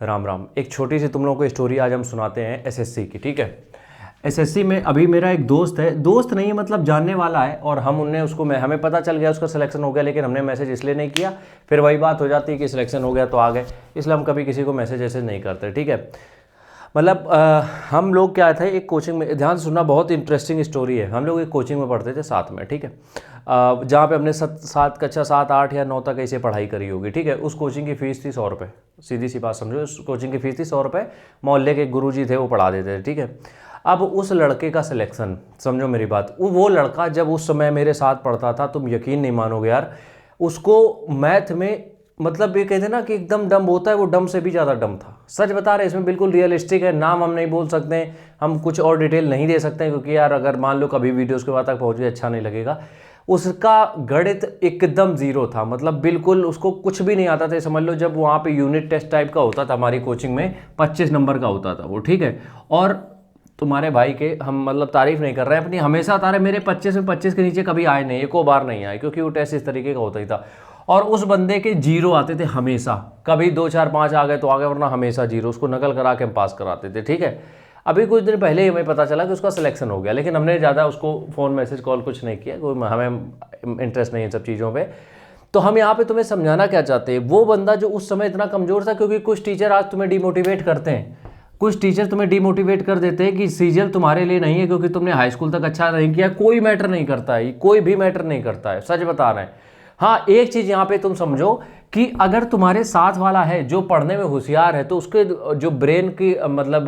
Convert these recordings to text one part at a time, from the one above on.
राम राम। एक छोटी सी तुम लोगों को स्टोरी आज हम सुनाते हैं एसएससी की। ठीक है, एसएससी में अभी मेरा एक दोस्त है, दोस्त नहीं है मतलब जानने वाला है, और हम उनने उसको हमें पता चल गया उसका सिलेक्शन हो गया, लेकिन हमने मैसेज इसलिए नहीं किया, फिर वही बात हो जाती है कि सिलेक्शन हो गया तो आ गए, इसलिए हम कभी किसी को मैसेज ऐसे नहीं करते। ठीक है, मतलब हम लोग क्या थे, एक कोचिंग में, ध्यान से सुनना, बहुत इंटरेस्टिंग स्टोरी है। हम लोग एक कोचिंग में पढ़ते थे साथ में। ठीक है, जहाँ पे हमने कक्षा 7, 8 या 9 तक ऐसे पढ़ाई करी होगी। ठीक है, उस कोचिंग की फ़ीस थी 100 रुपये। सीधी सी बात समझो, उस कोचिंग की फ़ीस थी 100 रुपये। मोहल्ले के गुरुजी थे, वो पढ़ा देते थे। ठीक है, अब उस लड़के का सिलेक्शन, समझो मेरी बात, वो लड़का जब उस समय मेरे साथ पढ़ता था, तुम यकीन नहीं मानोगे यार, उसको मैथ में, मतलब ये कहते हैं ना कि एकदम डम होता है, वो डम से भी ज़्यादा डम था। सच बता रहे, इसमें बिल्कुल रियलिस्टिक है। नाम हम नहीं बोल सकते, हम कुछ और डिटेल नहीं दे सकते, क्योंकि यार अगर मान लो कभी वीडियोस के बाद तक पहुँच गए अच्छा नहीं लगेगा। उसका गणित एकदम जीरो था, मतलब बिल्कुल उसको कुछ भी नहीं आता था। समझ लो जब वहाँ पे यूनिट टेस्ट टाइप का होता था हमारी कोचिंग में, 25 नंबर का होता था वो। ठीक है, और तुम्हारे भाई के हम मतलब तारीफ नहीं कर रहे हैं अपनी, हमेशा तारे मेरे 25 में 25 के नीचे कभी आए नहीं, एको बार नहीं आए, क्योंकि वो टेस्ट इस तरीके का होता ही था। और उस बंदे के जीरो आते थे हमेशा, कभी 2, 4, 5 आ गए तो आ गए, वरना हमेशा जीरो। उसको नकल करा के हम पास कराते थे। ठीक है, अभी कुछ दिन पहले ही हमें पता चला कि उसका सिलेक्शन हो गया, लेकिन हमने ज़्यादा उसको फ़ोन मैसेज कॉल कुछ नहीं किया, कोई हमें इंटरेस्ट नहीं है सब चीज़ों पे। तो हम यहाँ पे तुम्हें समझाना क्या चाहते हैं, वो बंदा जो उस समय इतना कमज़ोर था, क्योंकि कुछ टीचर आज तुम्हें डिमोटिवेट करते हैं, कुछ टीचर तुम्हें डिमोटिवेट कर देते हैं कि सीजीएल तुम्हारे लिए नहीं है, क्योंकि तुमने हाई स्कूल तक अच्छा नहीं किया। कोई मैटर नहीं करता है, कोई भी मैटर नहीं करता है, सच बता रहे हैं। हाँ, एक चीज़ यहाँ पे तुम समझो कि अगर तुम्हारे साथ वाला है जो पढ़ने में होशियार है, तो उसके जो ब्रेन की मतलब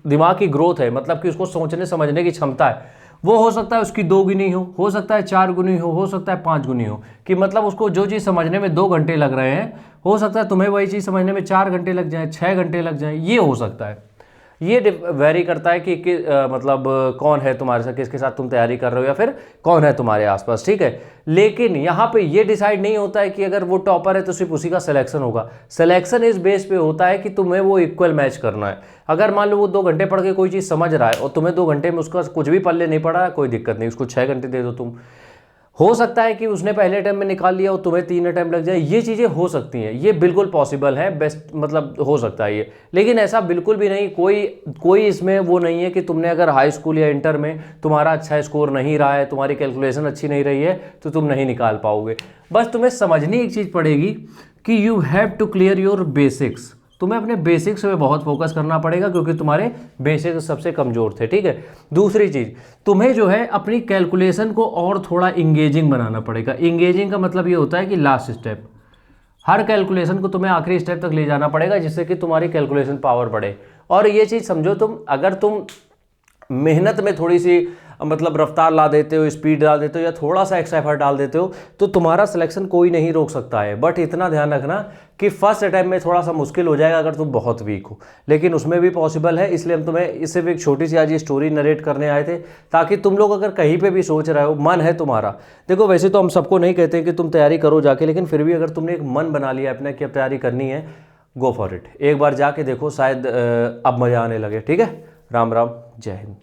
दिमाग की ग्रोथ है, मतलब कि उसको सोचने समझने की क्षमता है, वो हो सकता है उसकी 2 गुनी हो सकता है 4 गुनी हो सकता है 5 गुनी हो। कि मतलब उसको जो चीज़ समझने में 2 घंटे लग रहे हैं, हो सकता है तुम्हें वही चीज़ समझने में 4 घंटे लग जाए, 6 घंटे लग जाए, ये हो सकता है। ये वेरी करता है कि मतलब कौन है तुम्हारे साथ, किसके साथ तुम तैयारी कर रहे हो, या फिर कौन है तुम्हारे आसपास। ठीक है, लेकिन यहाँ पे ये डिसाइड नहीं होता है कि अगर वो टॉपर है तो सिर्फ उसी का सिलेक्शन होगा। सिलेक्शन इस बेस पे होता है कि तुम्हें वो इक्वल मैच करना है। अगर मान लो वो 2 घंटे पढ़ के कोई चीज़ समझ रहा है और तुम्हें 2 घंटे में उसका कुछ भी पल्ले नहीं पड़ा है, कोई दिक्कत नहीं, उसको 6 घंटे दे दो तुम। हो सकता है कि उसने पहले अटैम्प्ट में निकाल लिया और तुम्हें 3 अटैम्प्ट लग जाए, ये चीज़ें हो सकती हैं, ये बिल्कुल पॉसिबल है, बेस्ट मतलब हो सकता है ये। लेकिन ऐसा बिल्कुल भी नहीं, कोई इसमें वो नहीं है कि तुमने अगर हाई स्कूल या इंटर में तुम्हारा अच्छा स्कोर नहीं रहा है, तुम्हारी कैलकुलेशन अच्छी नहीं रही है, तो तुम नहीं निकाल पाओगे। बस तुम्हें समझनी एक चीज़ पड़ेगी कि you have to clear your basics. तुम्हें अपने बेसिक्स में बहुत फोकस करना पड़ेगा, क्योंकि तुम्हारे बेसिक्स सबसे कमज़ोर थे। ठीक है, दूसरी चीज़, तुम्हें जो है अपनी कैलकुलेशन को और थोड़ा इंगेजिंग बनाना पड़ेगा। इंगेजिंग का मतलब ये होता है कि लास्ट स्टेप, हर कैलकुलेशन को तुम्हें आखिरी स्टेप तक ले जाना पड़ेगा, जिससे कि तुम्हारी कैलकुलेशन पावर बढ़े। और ये चीज़ समझो, अगर तुम मेहनत में थोड़ी सी मतलब रफ्तार ला देते हो, स्पीड डाल देते हो, या थोड़ा सा एक्स्ट्रा एफर्ट डाल देते हो, तो तुम्हारा सिलेक्शन कोई नहीं रोक सकता है। बट इतना ध्यान रखना कि फर्स्ट अटैम्प्ट में थोड़ा सा मुश्किल हो जाएगा अगर तुम बहुत वीक हो, लेकिन उसमें भी पॉसिबल है। इसलिए हम तुम्हें सिर्फ एक छोटी सी आज ये स्टोरी नरेट करने आए थे, ताकि तुम लोग अगर कहीं पर भी सोच रहे हो, मन है तुम्हारा, देखो वैसे तो हम सबको नहीं कहते कि तुम तैयारी करो जाके, लेकिन फिर भी अगर तुमने एक मन बना लिया अपने कि अब तैयारी करनी है, गो फॉर इट। एक बार जाके देखो, शायद अब मज़ा आने लगे। ठीक है, राम राम, जय हिंद।